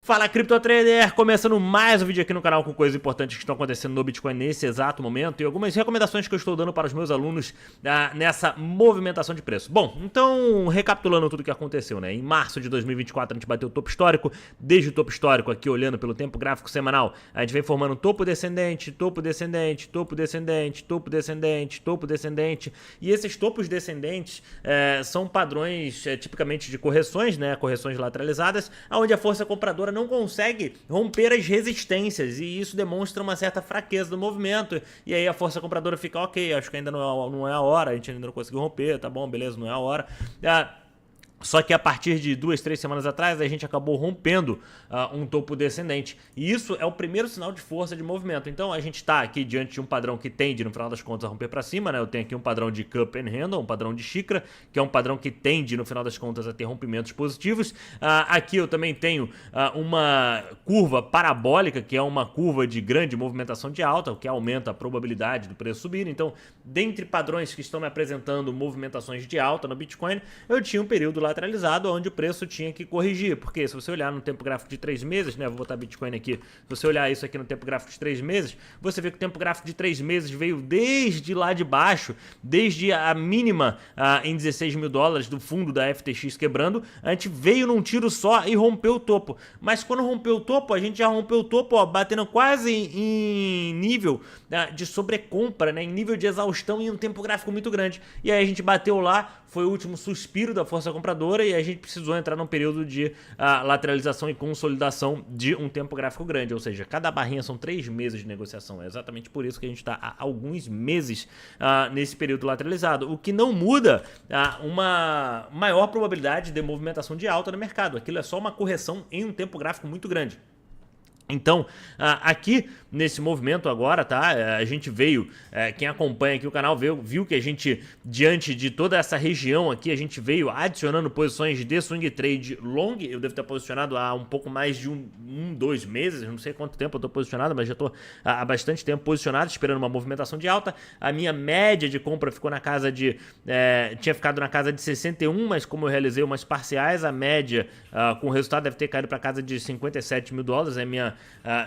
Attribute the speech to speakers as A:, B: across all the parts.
A: Fala, Crypto Trader! Começando mais um vídeo aqui no canal com coisas importantes que estão acontecendo no Bitcoin nesse exato momento e algumas recomendações que eu estou dando para os meus alunos nessa movimentação de preço. Bom, então, recapitulando tudo o que aconteceu, né? Em março de 2024 a gente bateu o topo histórico. Desde o topo histórico, aqui olhando pelo tempo gráfico semanal, a gente vem formando topo descendente, topo descendente, topo descendente, topo descendente, topo descendente. E esses topos descendentes são padrões tipicamente de correções, né? Correções lateralizadas, onde a força compradora não consegue romper as resistências, e isso demonstra uma certa fraqueza do movimento, e aí a força compradora fica ok, acho que ainda não é a hora, a gente ainda não conseguiu romper, tá bom, beleza, não é a hora. Só que a partir de 2, 3 semanas atrás a gente acabou rompendo um topo descendente. E isso é o primeiro sinal de força de movimento. Então a gente está aqui diante de um padrão que tende, no final das contas, a romper para cima, né? Eu tenho aqui um padrão de cup and handle, um padrão de xícara, que é um padrão que tende, no final das contas, a ter rompimentos positivos. Aqui eu também tenho uma curva parabólica, que é uma curva de grande movimentação de alta, o que aumenta a probabilidade do preço subir. Então, dentre padrões que estão me apresentando movimentações de alta no Bitcoin, eu tinha um período lateralizado onde o preço tinha que corrigir, porque se você olhar no tempo gráfico de 3 meses, né, vou botar Bitcoin aqui, se você olhar isso aqui no tempo gráfico de 3 meses, você vê que o tempo gráfico de 3 meses veio desde lá de baixo, desde a mínima em 16 mil dólares do fundo da FTX quebrando, a gente veio num tiro só e rompeu o topo, mas quando rompeu o topo, a gente já rompeu o topo, ó, batendo quase em nível de sobrecompra, né, em nível de exaustão em um tempo gráfico muito grande, e aí a gente bateu lá, foi o último suspiro da força compradora, e a gente precisou entrar num período de lateralização e consolidação de um tempo gráfico grande, ou seja, cada barrinha são 3 meses de negociação, é exatamente por isso que a gente está há alguns meses nesse período lateralizado, o que não muda uma maior probabilidade de movimentação de alta no mercado, aquilo é só uma correção em um tempo gráfico muito grande. Então, aqui nesse movimento agora, tá? A gente veio, quem acompanha aqui o canal viu que a gente, diante de toda essa região aqui, a gente veio adicionando posições de swing trade long. Eu devo estar posicionado há um pouco mais de 2 meses, não sei quanto tempo eu estou posicionado, mas já estou há bastante tempo posicionado, esperando uma movimentação de alta. A minha média de compra ficou na casa de... tinha ficado na casa de 61, mas como eu realizei umas parciais, a média com o resultado deve ter caído para casa de 57 mil dólares, é a minha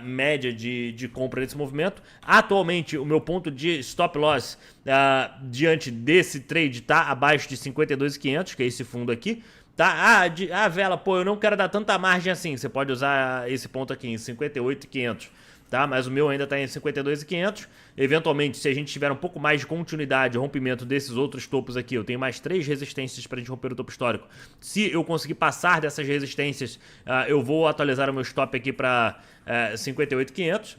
A: média de compra nesse movimento. Atualmente o meu ponto de stop loss diante desse trade está abaixo de 52.500, que é esse fundo aqui, tá? Vela, pô, eu não quero dar tanta margem assim, você pode usar esse ponto aqui em 58.500, tá? Mas o meu ainda está em 52.500. Eventualmente, se a gente tiver um pouco mais de continuidade, rompimento desses outros topos aqui, eu tenho mais 3 resistências para a gente romper o topo histórico. Se eu conseguir passar dessas resistências, eu vou atualizar o meu stop aqui para 58.500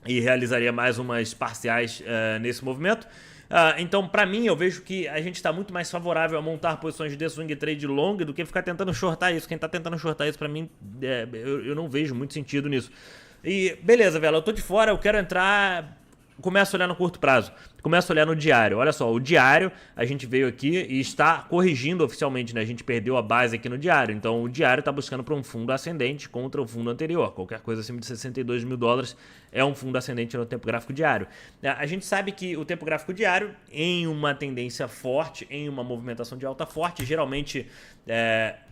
A: e realizaria mais umas parciais nesse movimento. Então, para mim, eu vejo que a gente está muito mais favorável a montar posições de swing trade long do que ficar tentando shortar isso. Quem está tentando shortar isso, para mim, eu não vejo muito sentido nisso. E beleza, velho, eu tô de fora, eu quero entrar, começo a olhar no curto prazo, começo a olhar no diário. Olha só, o diário, a gente veio aqui e está corrigindo oficialmente, né? A gente perdeu a base aqui no diário, então o diário está buscando para um fundo ascendente contra o fundo anterior. Qualquer coisa acima de 62 mil dólares é um fundo ascendente no tempo gráfico diário. A gente sabe que o tempo gráfico diário, em uma tendência forte, em uma movimentação de alta forte, geralmente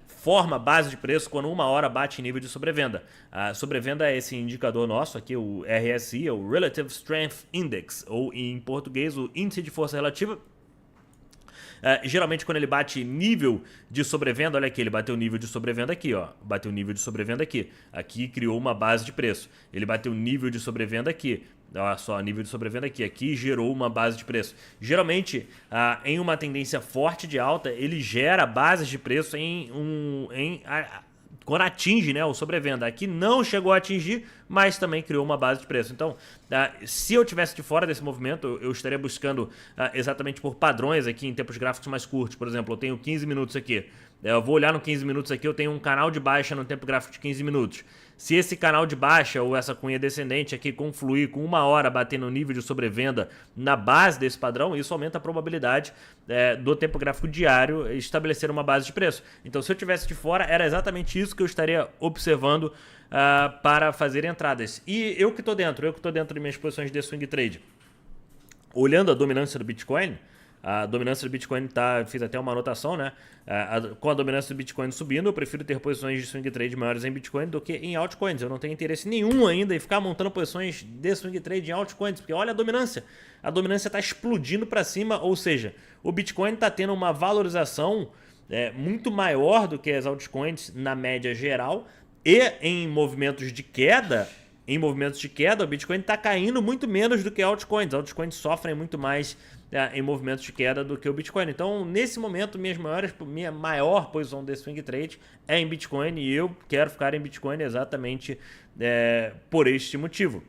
A: forma base de preço quando uma hora bate em nível de sobrevenda. A sobrevenda é esse indicador nosso aqui, o RSI, é o Relative Strength Index, ou em português, o índice de força relativa. Geralmente quando ele bate nível de sobrevenda, olha aqui, ele bateu nível de sobrevenda aqui, ó, bateu nível de sobrevenda aqui, aqui criou uma base de preço, ele bateu nível de sobrevenda aqui, olha só, nível de sobrevenda aqui, aqui gerou uma base de preço. Geralmente, em uma tendência forte de alta, ele gera bases de preço quando atinge, né, o sobrevenda. Aqui não chegou a atingir, mas também criou uma base de preço. Então, se eu tivesse de fora desse movimento, eu estaria buscando exatamente por padrões aqui em tempos gráficos mais curtos. Por exemplo, eu tenho 15 minutos aqui. Eu vou olhar no 15 minutos aqui, eu tenho um canal de baixa no tempo gráfico de 15 minutos. Se esse canal de baixa ou essa cunha descendente aqui confluir com uma hora batendo no nível de sobrevenda na base desse padrão, isso aumenta a probabilidade do tempo gráfico diário estabelecer uma base de preço. Então, se eu tivesse de fora, era exatamente isso que eu estaria observando para fazer entradas. E eu que estou dentro de minhas posições de swing trade, olhando a dominância do Bitcoin, A dominância do Bitcoin fiz até uma anotação, né? Com a dominância do Bitcoin subindo, eu prefiro ter posições de swing trade maiores em Bitcoin do que em altcoins. Eu não tenho interesse nenhum ainda em ficar montando posições de swing trade em altcoins, porque olha a dominância. A dominância está explodindo para cima, ou seja, o Bitcoin está tendo uma valorização muito maior do que as altcoins na média geral, e em movimentos de queda, o Bitcoin está caindo muito menos do que altcoins. Altcoins sofrem muito mais em movimentos de queda do que o Bitcoin. Então, nesse momento, minha maior posição de swing trade é em Bitcoin, e eu quero ficar em Bitcoin exatamente por este motivo.